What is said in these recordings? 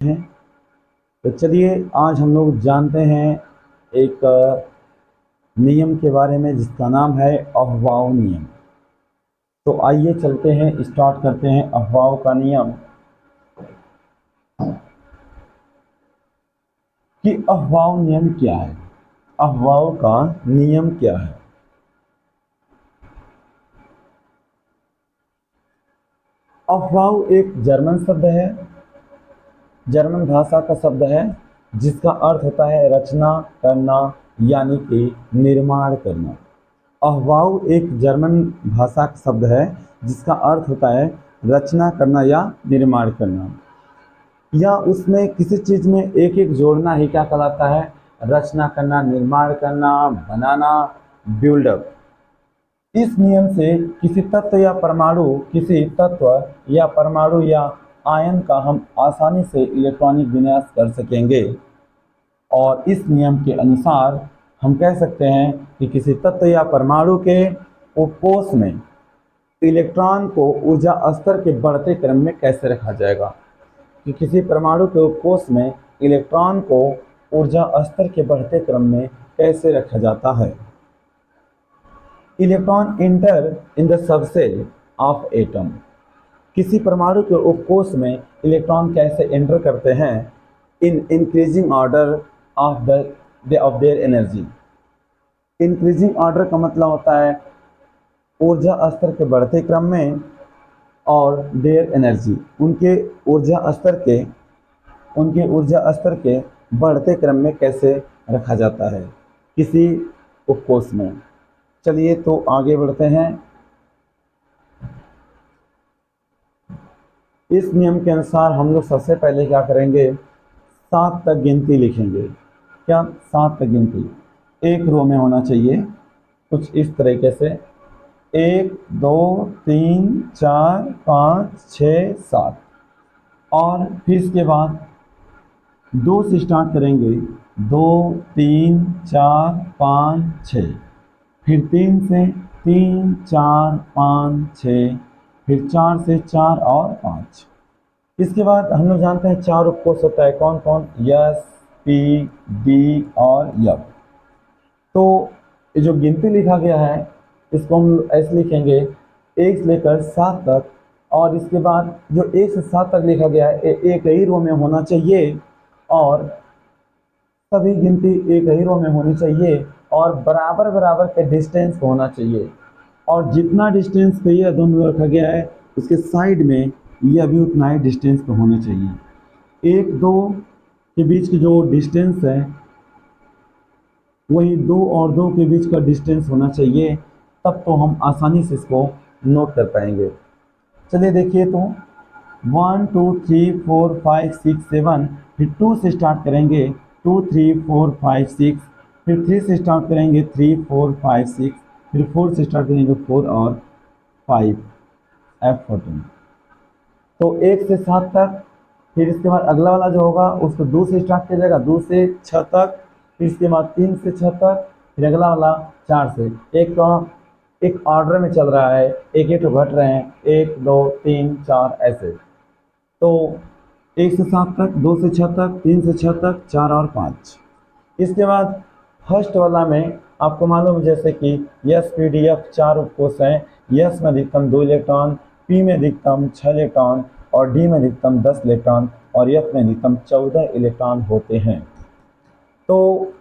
हैं। तो चलिए आज हम लोग जानते हैं एक नियम के बारे में जिसका नाम है अफवाह नियम। तो आइए चलते हैं, स्टार्ट करते हैं अफवाह का नियम। कि अफवाह नियम क्या है, अफवाह का नियम क्या है। अफवाह एक जर्मन शब्द है, जर्मन भाषा का शब्द है, जिसका अर्थ होता है रचना करना, यानी कि निर्माण करना। अफवाह एक जर्मन भाषा का शब्द है जिसका अर्थ होता है रचना करना या निर्माण करना, या उसमें किसी चीज़ में एक एक जोड़ना ही क्या कहलाता है, रचना करना, निर्माण करना, बनाना, बिल्डअप। इस नियम से किसी तत्व या परमाणु, किसी तत्व या परमाणु या आयन का हम आसानी से इलेक्ट्रॉनिक विन्यास कर सकेंगे। और इस नियम के अनुसार हम कह सकते हैं कि किसी तत्व या परमाणु के उपकोष में इलेक्ट्रॉन को ऊर्जा स्तर के बढ़ते क्रम में कैसे रखा जाएगा। कि किसी परमाणु के उपकोष में इलेक्ट्रॉन को ऊर्जा स्तर के बढ़ते क्रम में कैसे रखा जाता है। Electron inter in the subshell of atom. किसी परमाणु के उपकोष में इलेक्ट्रॉन कैसे एंटर करते हैं, in increasing order of their energy. Increasing order का मतलब होता है ऊर्जा स्तर के बढ़ते क्रम में, और देयर एनर्जी उनके ऊर्जा स्तर के बढ़ते क्रम में कैसे रखा जाता है किसी उपकोष में। चलिए तो आगे बढ़ते हैं। इस नियम के अनुसार हम लोग सबसे पहले क्या करेंगे, 7 तक गिनती लिखेंगे। क्या 7 तक गिनती एक रो में होना चाहिए, कुछ इस तरीके से 1 2 3 4 5 6 7। और फिर इसके बाद 2 से स्टार्ट करेंगे, 2 3 4 5 6। फिर 3 से 3 4 5 6। फिर 4 से 4 और 5। इसके बाद हम लोग जानते हैं 4 उपकोष होता है, कौन कौन, यस, पी, डी और यफ। तो ये जो गिनती लिखा गया है इसको हम ऐसे लिखेंगे 1 से लेकर 7 तक। और इसके बाद जो 1 से 7 तक लिखा गया है एक ही रो में होना चाहिए, और सभी गिनती एक ही रो में होनी चाहिए, और बराबर बराबर के डिस्टेंस होना चाहिए। और जितना डिस्टेंस पे यह दोनों रखा गया है उसके साइड में यह भी उतना ही डिस्टेंस पे होना चाहिए। 1 2 के बीच की जो डिस्टेंस है वही 2 और 2 के बीच का डिस्टेंस होना चाहिए, तब तो हम आसानी से इसको नोट कर पाएंगे। चलिए देखिए तो 1 2 3 4 5 6 7। फिर 2 से स्टार्ट करेंगे, 2 3 4 5 6। फिर 3 से स्टार्ट करेंगे, 3 4 5 6। फिर 4 से स्टार्ट करेंगे, 4 और 5, F14। तो 1 से 7 तक। फिर इसके बाद अगला वाला जो होगा उसको 2 से स्टार्ट किया जाएगा, 2 से 6 तक। फिर इसके बाद 3 से 6 तक। फिर अगला वाला 4 से। एक ऑर्डर में चल रहा है, एक एक घट रहे हैं, 1 2 3 4 ऐसे। तो 1 से 7 तक, 2 से 6 तक, 3 से 6 तक, 4 और 5। इसके बाद फर्स्ट वाला में आपको मालूम है जैसे कि यस पी डी एफ 4 उपकोष हैं। यस में अधिकतम 2 इलेक्ट्रॉन, पी में अधिकतम 6 इलेक्ट्रॉन, और डी में अधिकतम 10 इलेक्ट्रॉन, और एफ में अधिकतम 14 इलेक्ट्रॉन होते हैं। तो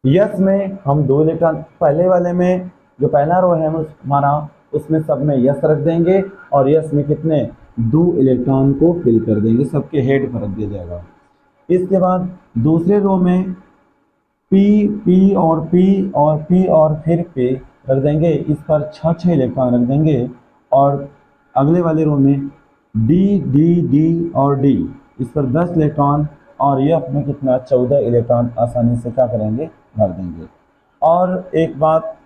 यस में हम 2 इलेक्ट्रॉन, पहले वाले में जो पहला रो है हमारा उसमें सब में यस रख देंगे, और यस में कितने 2 इलेक्ट्रॉन को फिल कर देंगे, सबके हेड पर रख दिया जाएगा। इसके बाद दूसरे रो में पी पी और पी और पी और फिर पे रख देंगे, इस पर 6 इलेक्ट्रॉन रख देंगे। और अगले वाले रो में डी डी डी और डी, इस पर 10 इलेक्ट्रॉन, और एफ में कितना 14 इलेक्ट्रॉन आसानी से क्या करेंगे, भर देंगे। और एक बात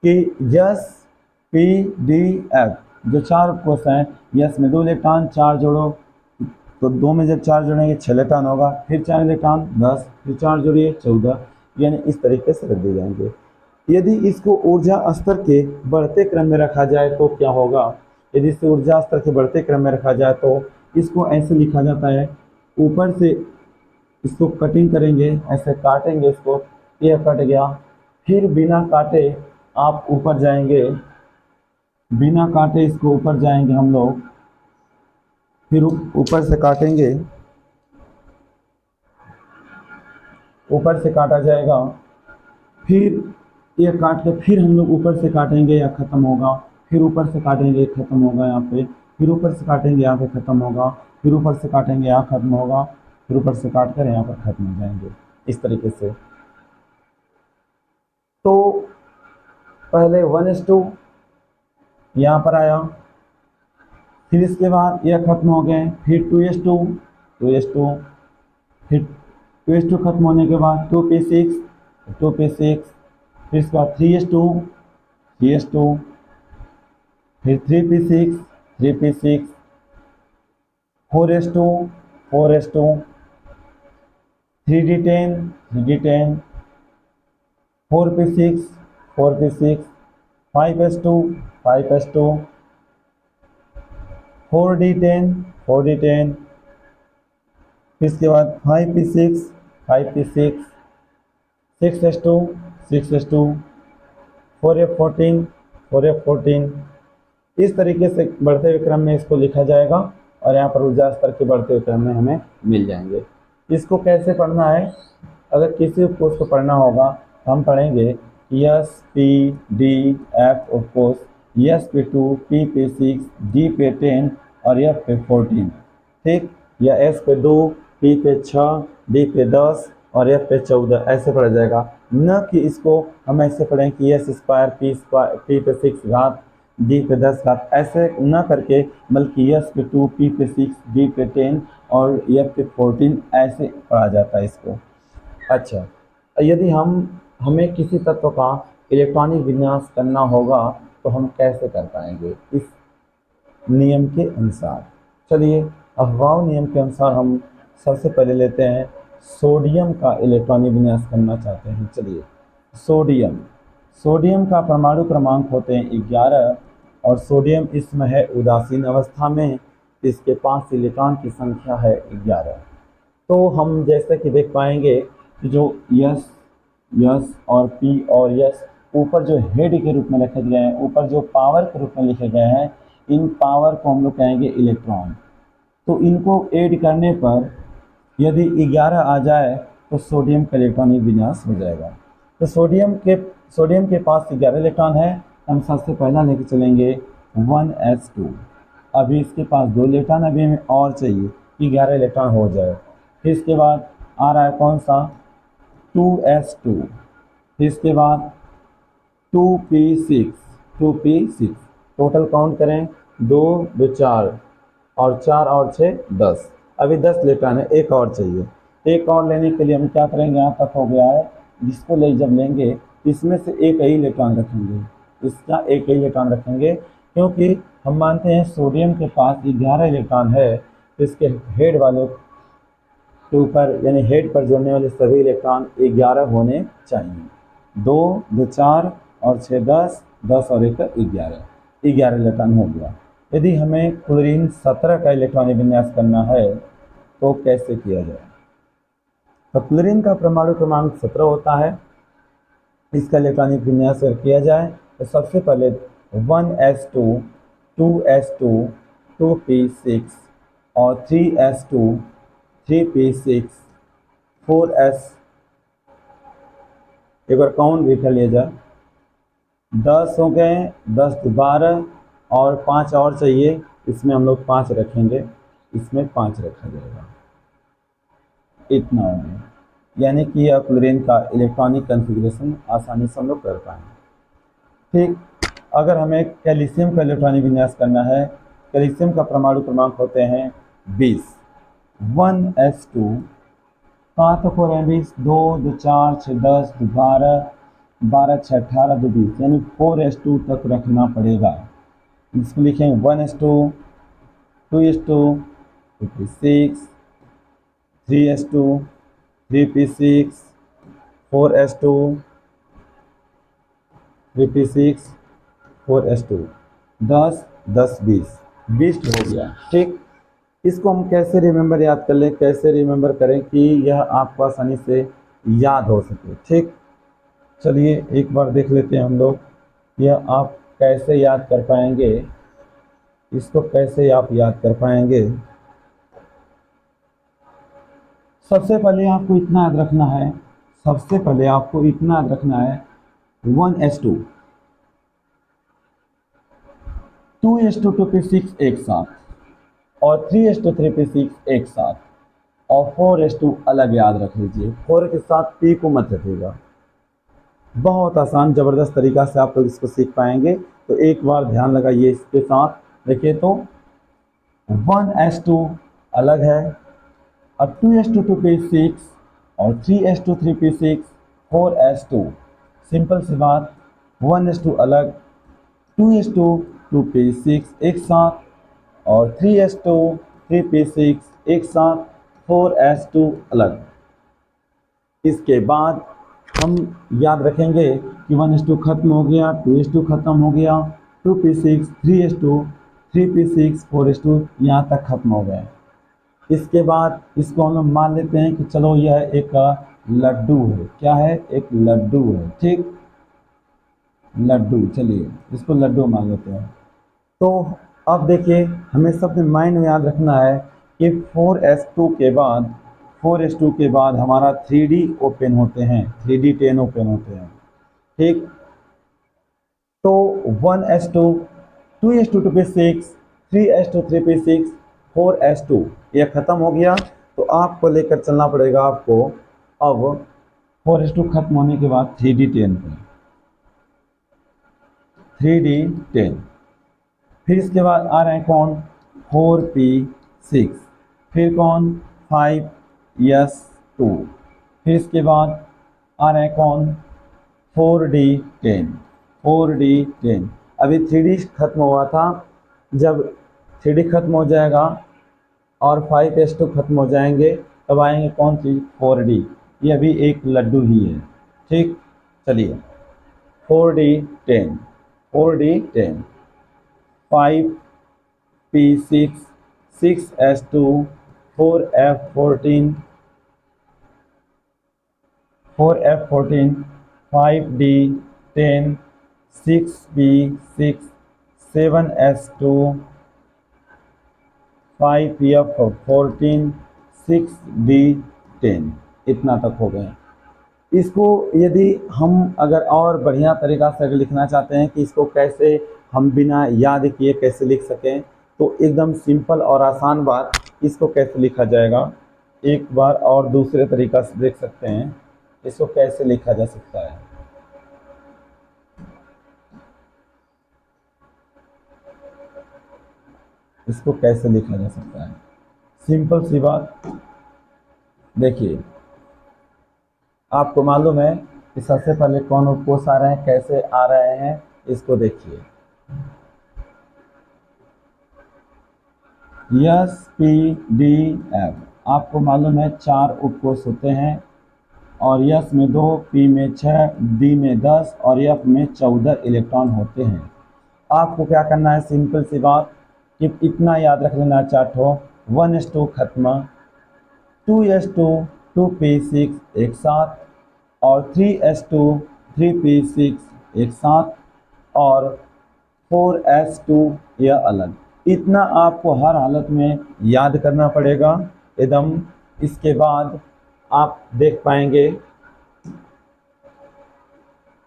कि यस पी डी एफ जो 4 उपकोष हैं, यस में 2 इलेक्ट्रॉन, 4 जोड़ो तो 2 में जब 4 जोड़ेंगे 6 इलेक्ट्रॉन होगा, फिर 4 इलेक्ट्रॉन 10, फिर 4 जोड़िए 14, यानी इस तरीके से रख दिए जाएंगे। यदि इसको ऊर्जा स्तर के बढ़ते क्रम में रखा जाए तो क्या होगा, यदि इसे ऊर्जा स्तर के बढ़ते क्रम में रखा जाए तो इसको ऐसे लिखा जाता है, ऊपर से इसको कटिंग करेंगे, ऐसे काटेंगे इसको, ये कट गया। फिर बिना काटे आप ऊपर जाएंगे, बिना काटे इसको ऊपर जाएंगे हम लोग, फिर ऊपर से काटेंगे, ऊपर से काटा जाएगा। फिर ये काट के फिर हम लोग ऊपर से काटेंगे, या ख़त्म होगा। फिर ऊपर से काटेंगे, ख़त्म होगा यहाँ पे। फिर ऊपर से काटेंगे, यहाँ पे ख़त्म होगा। फिर ऊपर से काटेंगे, यहाँ ख़त्म होगा। फिर ऊपर से काट कर यहाँ पर ख़त्म हो जाएंगे, इस तरीके से। तो पहले 1:2 यहाँ पर आया, फिर इसके बाद यह ख़त्म हो गए, फिर 2:2, 2:2, फिर 2:2 ख़त्म होने के बाद 2p6, 2p6, फिर इसके बाद 3:2, 3:2, फिर 3p6, 3p6, 4:2, 4:2, 3d10, 3d10, 4p6, 4p6, 5:2, 5:2, 4d10, 4d10, फिर इसके बाद 5p6, 5p6, 6:2, 6:2, 4f14, 4f14। इस तरीके से बढ़ते हुए क्रम में इसको लिखा जाएगा और यहाँ पर ऊर्जा स्तर के बढ़ते हुए क्रम में हमें मिल जाएंगे। इसको कैसे पढ़ना है, अगर किसी को उसको पढ़ना होगा तो हम पढ़ेंगे S P D F of course, S पे 2, पी पे 6, डी पे 10 और एफ पे 14, ठीक। या एस पे 2, पी पे 6, डी पे 10 और एफ पे 14, ऐसे पढ़ा जाएगा। न कि इसको हम ऐसे पढ़ें कि एस स्क्वायर पी पे 6 घात, डी पे 10 घात, ऐसे न करके, बल्कि एस पे 2, पी पे 6, डी पे 10 और एफ पे 14, ऐसे पढ़ा जाता है इसको। अच्छा, यदि हमें किसी तत्व का इलेक्ट्रॉनिक विन्यास करना होगा तो हम कैसे कर पाएंगे इस नियम के अनुसार। चलिए, अफवाह नियम के अनुसार हम सबसे पहले लेते हैं सोडियम का इलेक्ट्रॉनिक विन्यास करना चाहते हैं। चलिए, सोडियम का परमाणु क्रमांक होते हैं 11 और सोडियम इसमें है उदासीन अवस्था में, इसके पास इलेक्ट्रॉन की संख्या है 11। तो हम जैसे कि देख पाएंगे कि जो यस और पी और यस ऊपर जो हेड के रूप में रखे गए हैं, ऊपर जो पावर के रूप में लिखे गए हैं, इन पावर को हम लोग कहेंगे इलेक्ट्रॉन। तो इनको ऐड करने पर यदि 11 आ जाए तो सोडियम का इलेक्ट्रॉनिक विन्यास हो जाएगा। तो सोडियम के पास 11 इलेक्ट्रॉन है, हम सबसे पहला लेके चलेंगे 1s2। अभी इसके पास 2 इलेक्ट्रॉन अभी हमें और चाहिए, 11 इलेक्ट्रॉन हो जाए। फिर इसके बाद आ रहा है कौन सा, 2s2। फिर इसके बाद 2p6, 2p6, टोटल काउंट करें, 2 2 4 और 4 और 6 10। अभी 10 इलेक्ट्रॉन है, एक और चाहिए। एक और लेने के लिए हम क्या करेंगे, यहाँ तक हो गया है, जिसको जब लेंगे इसमें से एक ही इलेक्ट्रॉन रखेंगे, इसका एक ही इलेक्ट्रॉन रखेंगे, क्योंकि हम मानते हैं सोडियम के पास 11 इलेक्ट्रॉन है, तो इसके हेड वालों के ऊपर यानी हेड पर जोड़ने वाले सभी इलेक्ट्रॉन 11 होने चाहिए। 2 2 4 और 6 10, 10 और 1 11, 11 इलेक्ट्रॉन हो गया। यदि हमें क्लोरीन 17 का इलेक्ट्रॉनिक विन्यास करना है तो कैसे किया जाए। तो क्लोरीन का परमाणु क्रमांक 17 होता है, इसका इलेक्ट्रॉनिक विन्यास किया जाए तो सबसे पहले 1s2, 2s2, 2p6 और 3s2, 3p6, 4s, एक बार काउंट भी कर लिया जाए, 10 हो गए, 10 12 और 5 और चाहिए, इसमें हम लोग 5 रखेंगे, इसमें 5 रखा जाएगा, इतना हो गया। यानी कि यह क्लोरीन का इलेक्ट्रॉनिक कन्फिग्रेशन आसानी से हम लोग कर पाएंगे। ठीक, अगर हमें कैल्शियम का इलेक्ट्रॉनिक विन्यास करना है, कैल्शियम का परमाणु क्रमांक होते हैं 20, 1s2, कहाँ तक हो रहे हैं 20, 2 2 4 6 10 12, 12 6 18 2 20, यानी 4s2 तक रखना पड़ेगा। इसमें लिखेंगे 1s2, 2s2, 2p6, 3s2, 3p6, 4s2, 3p6, 4s2, 10 10 20 20 हो गया। ठीक, इसको हम कैसे रिमेंबर याद कर लें, कैसे रिमेंबर करें कि यह आपको आसानी से याद हो सके। ठीक, चलिए एक बार देख लेते हैं हम लोग, यह आप कैसे याद कर पाएंगे, इसको कैसे आप याद कर पाएंगे। सबसे पहले आपको इतना याद रखना है, सबसे पहले आपको इतना याद रखना है 1:2, 2:2 एक साथ, और 3:3 एक साथ, और 4:2 अलग याद रख लीजिए। 4 के साथ p को मत रखिएगा। बहुत आसान ज़बरदस्त तरीका से आप लोग इसको सीख पाएंगे। तो एक बार ध्यान लगाइए इसके साथ। देखिए तो 1:2 अलग है, और 2:2 और 3:3 4:2। सिंपल सी बात, 1:2 अलग, 2:2 एक साथ, और 3:3 एक साथ, 4:2 अलग। इसके बाद हम याद रखेंगे कि 1:2 खत्म हो गया, 2:2 खत्म हो गया, 2p6, 3:2, 3p6, 4:2 यहाँ तक खत्म हो गए। इसके बाद इसको हम लोग मान लेते हैं कि चलो यह एक लड्डू है। क्या है? एक लड्डू है। ठीक, लड्डू, चलिए इसको लड्डू मान लेते हैं। तो अब देखिए, हमें सबसे माइंड में याद रखना है कि 4:2 के बाद, 4:2 के बाद हमारा 3D ओपन होते हैं, 3D10 ओपन होते हैं। ठीक, तो 1:2, 2:2 3:3 4:2 यह खत्म हो गया। तो आपको लेकर चलना पड़ेगा आपको अब 4:2 खत्म होने के बाद 3D10 पे, 3D10। फिर इसके बाद आ रहे हैं कौन? 4p6, फिर कौन? 5s2, फिर इसके बाद आ रहे हैं कौन? 4D10, 4D10। अभी 3D खत्म हुआ था, जब 3D खत्म हो जाएगा और 5s2 खत्म हो जाएंगे, तब आएंगे कौन सी? 4D। ये अभी एक लड्डू ही है। ठीक, चलिए 4D10, 4D10, 5p6, 6s2, 4f14, 4f14, 5d10, 6p6, 7s2, 5pf14, 6d10। इतना तक हो गए। इसको यदि हम अगर और बढ़िया तरीका से अगर लिखना चाहते हैं कि इसको कैसे हम बिना याद किए कैसे लिख सकें, तो एकदम सिंपल और आसान बात, इसको कैसे लिखा जाएगा, एक बार और दूसरे तरीका से देख सकते हैं इसको कैसे लिखा जा सकता है। इसको कैसे लिखा जा सकता है, सिंपल सी बात। देखिए, आपको मालूम है कि सबसे पहले कौन उपकोष आ रहे हैं, कैसे आ रहे हैं, इसको देखिए। यस, पी, डी, एफ, आपको मालूम है 4 उपकोष होते हैं, और यस में 2, पी में 6, डी में 10 और एफ में 14 इलेक्ट्रॉन होते हैं। आपको क्या करना है, सिंपल सी बात कि इतना याद रख लेना, चार्ट हो 1:2 खत्म, 2:2 2p6 एक साथ, और 3:2 3p6 एक साथ, और 4:2 यह अलग। इतना आपको हर हालत में याद करना पड़ेगा एकदम। इसके बाद आप देख पाएंगे,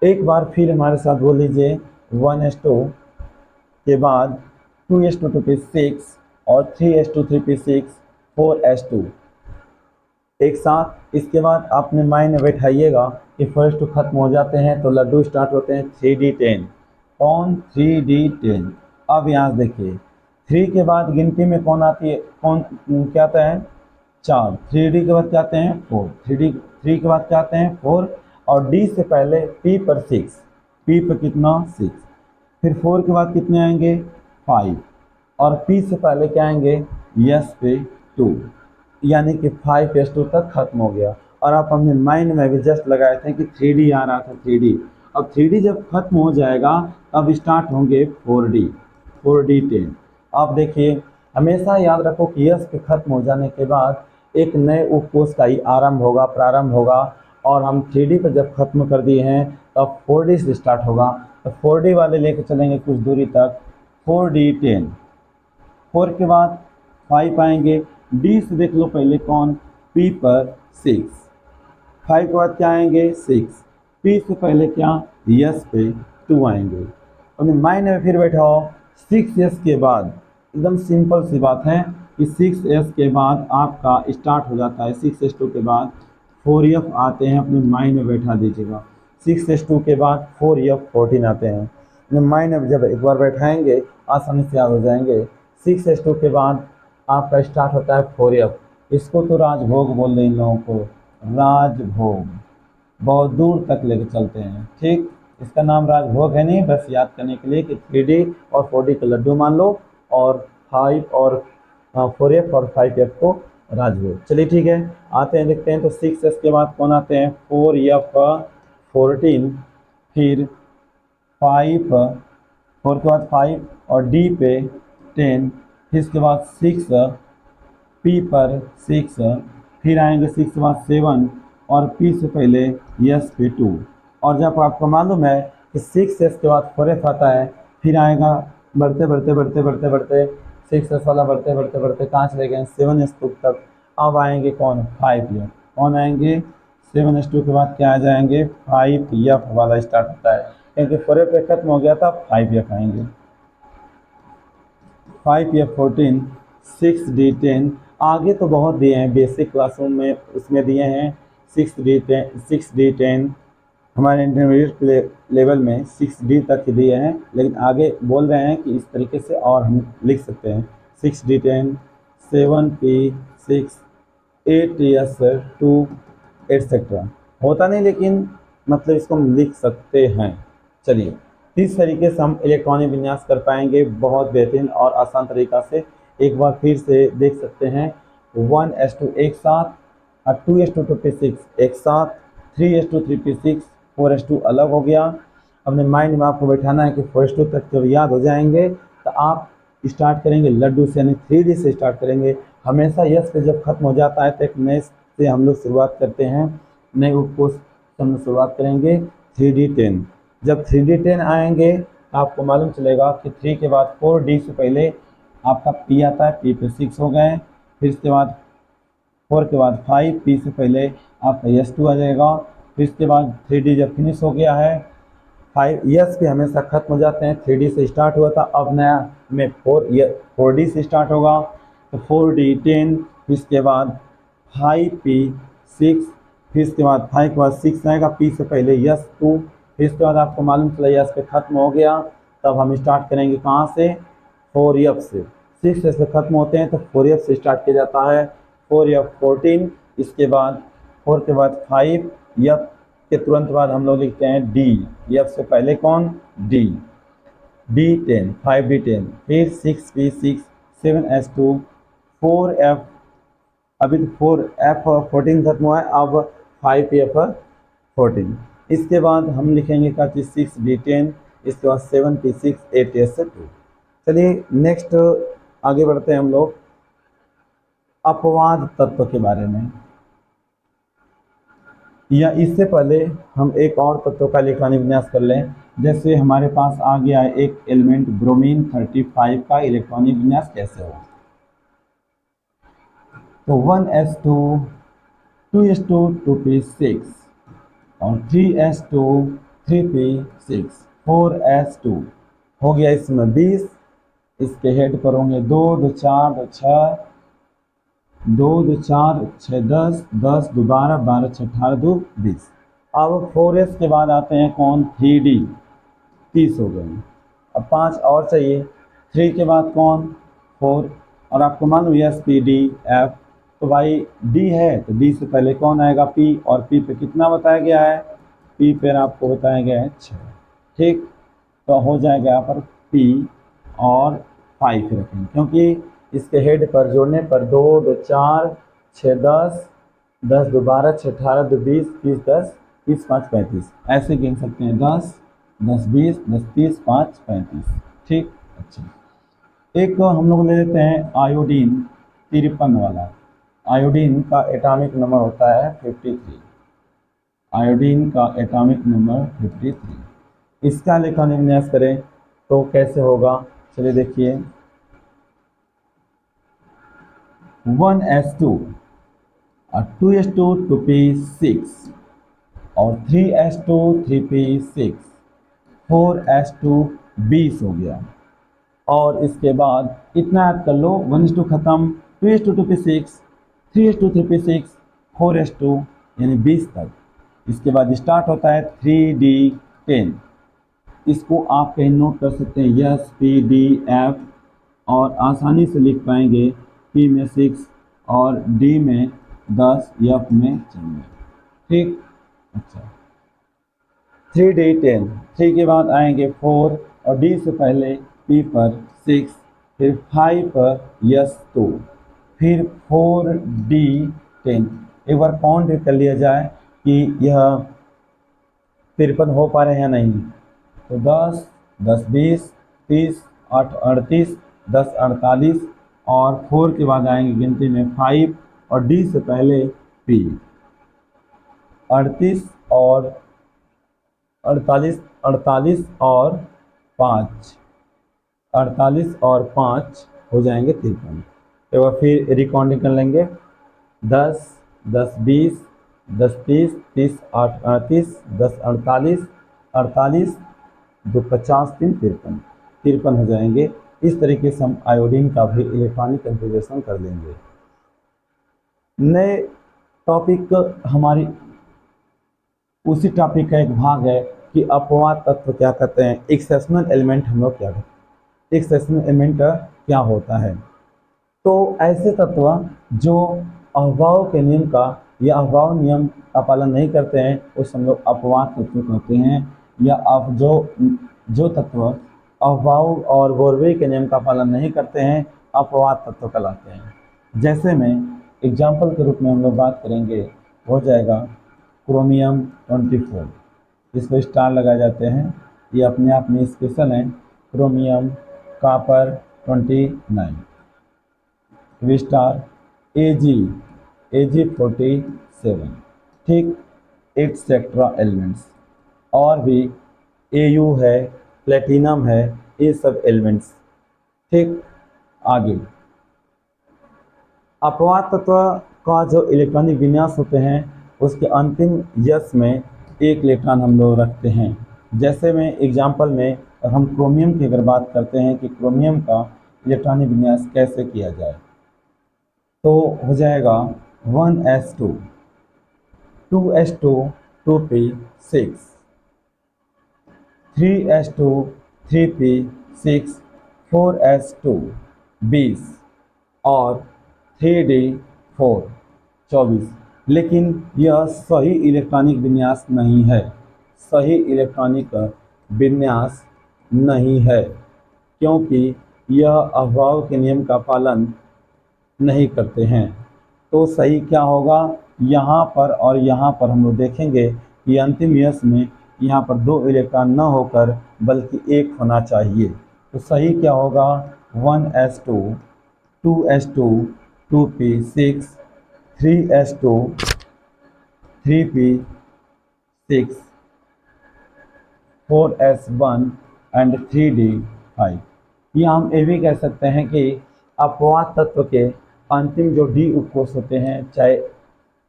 एक बार फिर हमारे साथ बोल लीजिए, 1:2 के बाद 2:2 2p6 और 3:2 3p6 4:2 एक साथ। इसके बाद अपने माइंड में बैठाइएगा कि फर्स्ट खत्म हो जाते हैं तो लड्डू स्टार्ट होते हैं 3D10। कौन? 3D10। अब यहाँ देखिए, 3 के बाद गिनती में कौन आती है, कौन क्या आता है? 4। 3D के बाद क्या आते हैं? 4। 3 के बाद क्या आते हैं? 4। और D से पहले P पर 6, P पर कितना? 6। फिर 4 के बाद कितने आएंगे? 5। और P से पहले क्या आएंगे? S पे 2, यानी कि 5:2 तक खत्म हो गया। और आप अपने माइंड में भी जस्ट लगाए थे कि 3D आ रहा था, 3D। अब 3D जब खत्म हो जाएगा तब स्टार्ट होंगे 4D, 4D10। अब देखिए, हमेशा याद रखो कि यस के खत्म हो जाने के बाद एक नए उपकोष का ही आरंभ होगा, प्रारंभ होगा। और हम 3D पर जब खत्म कर दिए हैं तब 4D से स्टार्ट होगा। तो 4D वाले लेके चलेंगे कुछ दूरी तक, 4D10। 4 के बाद 5 आएंगे, डी से देख लो पहले कौन, पी पर 6। 5 के बाद क्या आएंगे, 6। पी से पहले क्या, यस पे 2 आएंगे। अपने माइंड में फिर बैठाओ, 6S के बाद एकदम सिंपल सी बात है कि 6S के बाद आपका स्टार्ट हो जाता है, 6S2 के बाद 4F आते हैं। अपने माइंड में बैठा दीजिएगा, 6S2 के बाद 4F14 आते हैं। अपने माइंड में जब एक बार बैठाएंगे आसानी से याद हो जाएंगे। 6S2 के बाद आपका स्टार्ट होता है 4F। इसको तो राजभोग बोल रहे हैं इन लोगों को, राजभोग, बहुत दूर तक लेके चलते हैं। ठीक, इसका नाम राजभोग है नहीं, बस याद करने के लिए कि 3D और 4D के लड्डू मान लो, और 5 और 4F और 5F को राजभोग। चलिए ठीक है, आते हैं देखते हैं। तो 6S के बाद कौन आते हैं, 4F14, फिर 5, 4 के बाद 5 और D पे 10, फिर इसके बाद 6, P पर 6, फिर आएंगे 6 के बाद 7 और P से पहले यस पे 2। और जब आपको मालूम है कि 6S के बाद 4F आता है, फिर आएगा बढ़ते बढ़ते बढ़ते बढ़ते बढ़ते 6S वाला बढ़ते बढ़ते बढ़ते कहाँ चले गए, 7S2 तक। अब आएंगे कौन, 5F। कौन आएंगे, 7S2 के बाद क्या आ जाएंगे, 5F वाला स्टार्ट होता है, क्योंकि 4F खत्म हो गया था, 5F आएंगे। 5F14, 6D10। आगे तो बहुत दिए हैं बेसिक क्लासरूम में, उसमें दिए हैं 6D10 हमारे इंटरमीडिएट लेवल में 6D तक ही दिए हैं, लेकिन आगे बोल रहे हैं कि इस तरीके से और हम लिख सकते हैं 6D10, 7P6, 8S2 एट्सेट्रा। होता नहीं लेकिन मतलब इसको हम लिख सकते हैं। चलिए, इस तरीके से हम इलेक्ट्रॉनिक विन्यास कर पाएंगे बहुत बेहतरीन और आसान तरीका से। एक बार फिर से देख सकते हैं, 1S2 एक साथ, 2S2 2P6 एक साथ, 3S2 3P6, 4S2 अलग हो गया। अपने माइंड में आपको बैठाना है कि 4S2 तक जब याद हो जाएंगे तो आप स्टार्ट करेंगे लड्डू से, यानी 3D से स्टार्ट करेंगे। हमेशा यस पे जब खत्म हो जाता है तो एक नए से हम लोग शुरुआत करते हैं, नए उपकोष से हम शुरुआत करेंगे 3D10। जब 3D10 आएंगे आपको मालूम चलेगा कि 3 के बाद 4D से पहले आपका P आता है, P पे 6 हो गए। फिर इसके बाद 4 के बाद 5, P से पहले आपका S2 आ जाएगा। फिर इसके बाद 3D जब फिनिश हो गया है, 5 यस पे हमेशा खत्म हो जाते हैं, 3D से स्टार्ट हुआ था, अब नया में 4D से स्टार्ट होगा। तो 4D10, फिर इसके बाद 5P6, फिर इसके बाद 5 के बाद 6 आएगा, P से पहले S2। फिर इसके बाद आपको मालूम चला यस पे खत्म हो गया, तब हम स्टार्ट करेंगे कहाँ से, 4F से। 6 से खत्म होते हैं तो 4F से स्टार्ट किया जाता है, 4F14। इसके बाद 4 के बाद 5F के तुरंत बाद हम लोग लिखते हैं D, F से पहले कौन, D, D10, 5D10, फिर 6P6, 7S2, 4F, अभी तो 4F14 खत्म हुआ है, अब 5F14। इसके बाद हम लिखेंगे का 6D10, इसके बाद 7P6, 8S2। चलिए नेक्स्ट आगे बढ़ते हैं हम लोग अपवाद तत्व के बारे में, या इससे पहले हम एक और तत्व का इलेक्ट्रॉनिक विन्यास कर लें। जैसे हमारे पास आ गया है एक एलिमेंट ब्रोमीन 35 का इलेक्ट्रॉनिक विन्यास कैसे होगा। तो 1S2, 2S2 2P6 और 3S2 3P6, 4S2 हो गया इसमें 20। इसके हेड पर होंगे 2 2 4 2 6, 2 2 4 6 10, 10 2 12, 12 6 18, 2 20। अब 4S के बाद आते हैं कौन, 3D, 30 हो गए। अब 5 और चाहिए, 3 के बाद कौन, 4, और आपको मालूम यस P D F, तो भाई D है तो D से पहले कौन आएगा, P, और P पे कितना बताया गया है, P पे आपको बताया गया है 6। ठीक, तो हो जाएगा यहाँ पर P और 5 रखेंगे, क्योंकि इसके हेड पर जोड़ने पर 2 2 4 6 10, 10 2 12 6 18, 2 20, 30 10, 30 5 35, ऐसे गिन सकते हैं 10 10 20 10 30 5 35। ठीक, अच्छा, एक हम लोग ले लेते हैं आयोडीन 53 वाला। आयोडीन का एटॉमिक नंबर होता है 53। आयोडीन का एटॉमिक नंबर 53। इसका इलेक्ट्रॉनिक विन्यास करें तो कैसे होगा, चलिए देखिए। 1s2 और 2s2 2p6 और 3s2 3p6, 4s2 20 हो गया। और इसके बाद इतना याद कर लो, 1s2 खत्म, 2s2 2p6, 3s2 3p6, 4s2 यानी 20 तक। इसके बाद स्टार्ट होता है 3d10। इसको आप कहीं नोट कर सकते हैं, यस पी डी एफ, और आसानी से लिख पाएंगे। पी में 6 और डी में 10, एफ में 4। ठीक, अच्छा 3d10, 3 के बाद आएंगे 4 और डी से पहले पी पर 6, फिर 5 पर यस 2, फिर 4d10। एक बार काउंट कर लिया जाए कि यह 53 हो पा रहे हैं या नहीं। तो 10 10 20 30 8 38, 10 48, और 4 के बाद आएंगे गिनती में 5 और डी से पहले पी। 38 और 48, 48 और 5, 48 और 5 हो जाएंगे 53। एक बार फिर रिकाउंटिंग कर लेंगे। 10 10 20 10 30 30 8 38, 10 48, 48 2 50 3 53, 53 हो जाएंगे। इस तरीके से हम आयोडीन का भी इलेक्ट्रॉनिक कन्फिग्रेशन कर लेंगे। नए टॉपिक हमारी उसी टॉपिक का एक भाग है कि अपवाद तत्व क्या कहते हैं, एक्सेप्शनल एलिमेंट हम लोग क्या कहते हैं, एक्सेप्शनल एलिमेंट क्या होता है। तो ऐसे तत्व जो अहवाव के नियम का या अहवाव नियम का पालन नहीं करते हैं उस हम लोग अपवाद तत्व कहते हैं। या अब जो तत्व अहवाव और बोरवे के नियम का पालन नहीं करते हैं अपवाद तत्व कहलाते हैं। जैसे में एग्जाम्पल के रूप में हम लोग बात करेंगे, हो जाएगा क्रोमियम 24, इसको स्टार लगाए जाते हैं, ये अपने आप में स्पेशल हैं। Chromium copper 29, we star AG47, ठीक, एटसेट्रा एलिमेंट्स। और भी AU है, प्लेटिनम है, ये सब एलिमेंट्स। ठीक, आगे अपवाद तत्व का जो इलेक्ट्रॉनिक विन्यास होते हैं उसके अंतिम यस में एक इलेक्ट्रॉन हम लोग रखते हैं। जैसे में एग्जाम्पल में हम क्रोमियम की अगर बात करते हैं कि क्रोमियम का इलेक्ट्रॉनिक विन्यास कैसे किया जाए, तो हो जाएगा 1s2 2s2 2p6, 3s2 3p6, 4s2 20 और 3d4 24। लेकिन यह सही इलेक्ट्रॉनिक विन्यास नहीं है, सही इलेक्ट्रॉनिक विन्यास नहीं है, क्योंकि यह अहवाव के नियम का पालन नहीं करते हैं। तो सही क्या होगा, यहाँ पर और यहाँ पर हम लोग देखेंगे कि अंतिम यश में यहाँ पर 2 इलेक्ट्रॉन न होकर बल्कि 1 होना चाहिए। तो सही क्या होगा, 1s2 2s2 2p6, 3s2 3p6, 4s1 and 3d5। या हम ये भी कह सकते हैं कि अपवाद तत्व के अंतिम जो डी उपकोष होते हैं, चाहे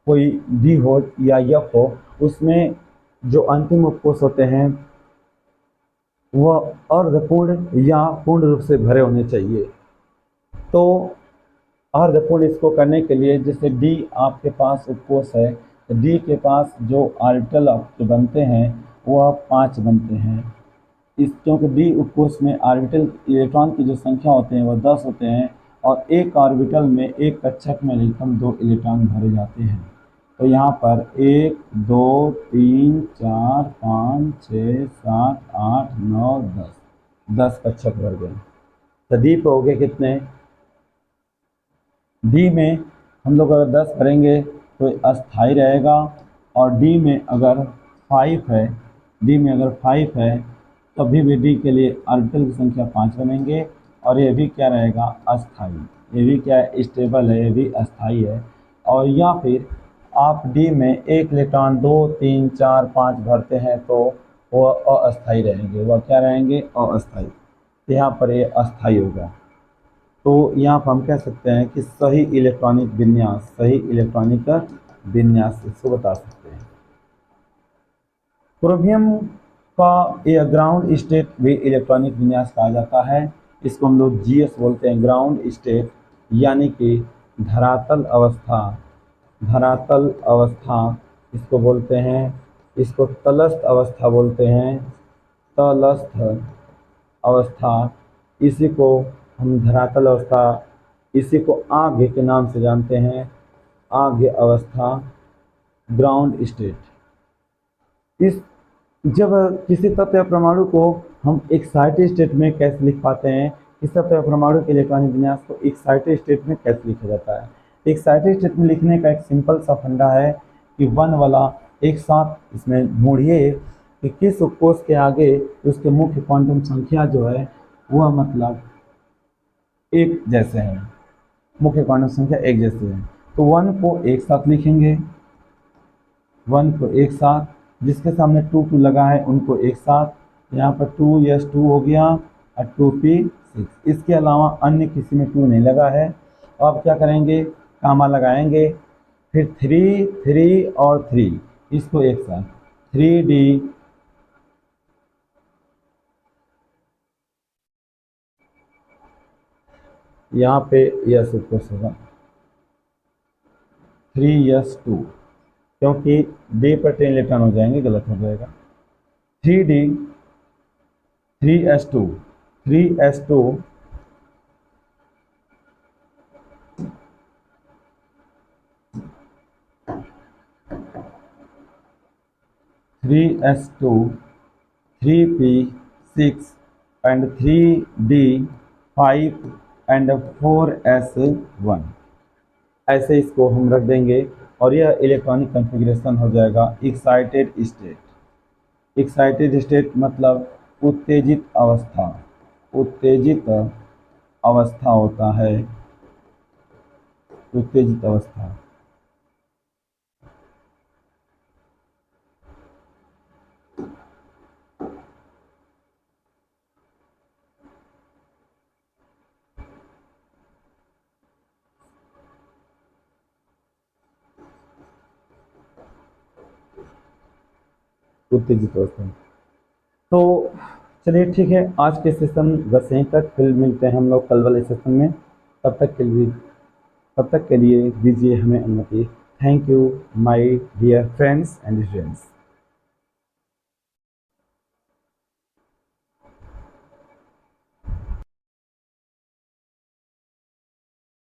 कोई डी हो या एफ हो, उसमें जो अंतिम उपकोष होते हैं वह अर्धपूर्ण या पूर्ण रूप से भरे होने चाहिए। तो अर्धपूर्ण इसको करने के लिए, जैसे डी आपके पास उपकोष है तो डी के पास जो ऑर्बिटल आपके बनते हैं वह 5 बनते हैं। इस क्योंकि डी उपकोष में ऑर्बिटल इलेक्ट्रॉन की जो संख्या होते हैं वह 10 होते हैं और एक ऑर्बिटल में एक कक्षक में अधिकतम 2 इलेक्ट्रॉन भरे जाते हैं। तो यहाँ पर 1 2 3 4 5 6 7 8 9 10 कक्षक भर गए। तो डी पे हो गए कितने, डी में हम लोग अगर 10 भरेंगे तो अस्थाई रहेगा, और डी में अगर 5 है, डी में अगर 5 है तभी भी डी के लिए ऑर्बिटल की संख्या 5 बनेंगे, और ये भी क्या रहेगा, अस्थाई। ये भी क्या है, स्टेबल है, ये भी अस्थाई है। और या फिर आप डी में एक इलेक्ट्रॉन 2 3 4 5 भरते हैं तो वो अस्थाई रहेंगे, वह क्या रहेंगे, अस्थाई। तो यहाँ पर ये अस्थाई होगा। तो यहाँ पर हम कह सकते हैं कि सही इलेक्ट्रॉनिक विन्यास, सही इलेक्ट्रॉनिक विन्यास इसको बता सकते हैं। क्रोमियम का ये ग्राउंड स्टेट भी इलेक्ट्रॉनिक विन्यास कहा जाता है। इसको हम लोग जीएस बोलते हैं, ग्राउंड स्टेट, यानी कि धरातल अवस्था। धरातल अवस्था इसको बोलते हैं। इसको तलस्थ अवस्था बोलते हैं, तलस्थ अवस्था। इसी को हम धरातल अवस्था, इसी को आगे के नाम से जानते हैं, आगे अवस्था, ग्राउंड स्टेट। इस जब किसी तत्व या परमाणु को हम एक्साइटेड स्टेट में कैसे लिख पाते हैं, किसी तत्व या परमाणु के इलेक्ट्रॉनिक विन्यास को एक्साइटेड स्टेट में कैसे लिखा जाता है। एक्साइटेड स्टेट में लिखने का एक सिंपल सा फंडा है कि वन वाला एक साथ इसमें ढूंढिए कि किस कोष के आगे उसके मुख्य क्वांटम संख्या जो है वह मतलब एक जैसे हैं, मुख्य क्वांटम संख्या एक जैसे है। तो वन को एक साथ लिखेंगे, वन को एक साथ, जिसके सामने 2 2 लगा है उनको एक साथ। यहाँ पर 2s2 हो गया और 2p6। इसके अलावा अन्य किसी में 2 नहीं लगा है। अब क्या करेंगे, कामा लगाएंगे, फिर 3 3 और 3 इसको एक साथ, 3d, यहाँ पे यस उपकोष होगा 3s2, क्योंकि डी पर 10 इलेक्ट्रॉन हो जाएंगे, गलत हो जाएगा। 3d, 3s2, 3s2, 3s2, 3p6 and 3d5 and 4s1, ऐसे इसको हम रख देंगे और यह इलेक्ट्रॉनिक कॉन्फ़िगरेशन हो जाएगा एक्साइटेड स्टेट। एक्साइटेड स्टेट मतलब उत्तेजित अवस्था, उत्तेजित अवस्था होता है, उत्तेजित अवस्था। उत्तेजित अवस्था। तो चलिए ठीक है, आज के सेशन बस यहीं तक, फिर मिलते हैं हम लोग कल वाले सेशन में। तब तक के लिए दीजिए हमें अनुमति। Thank you my dear friends and students.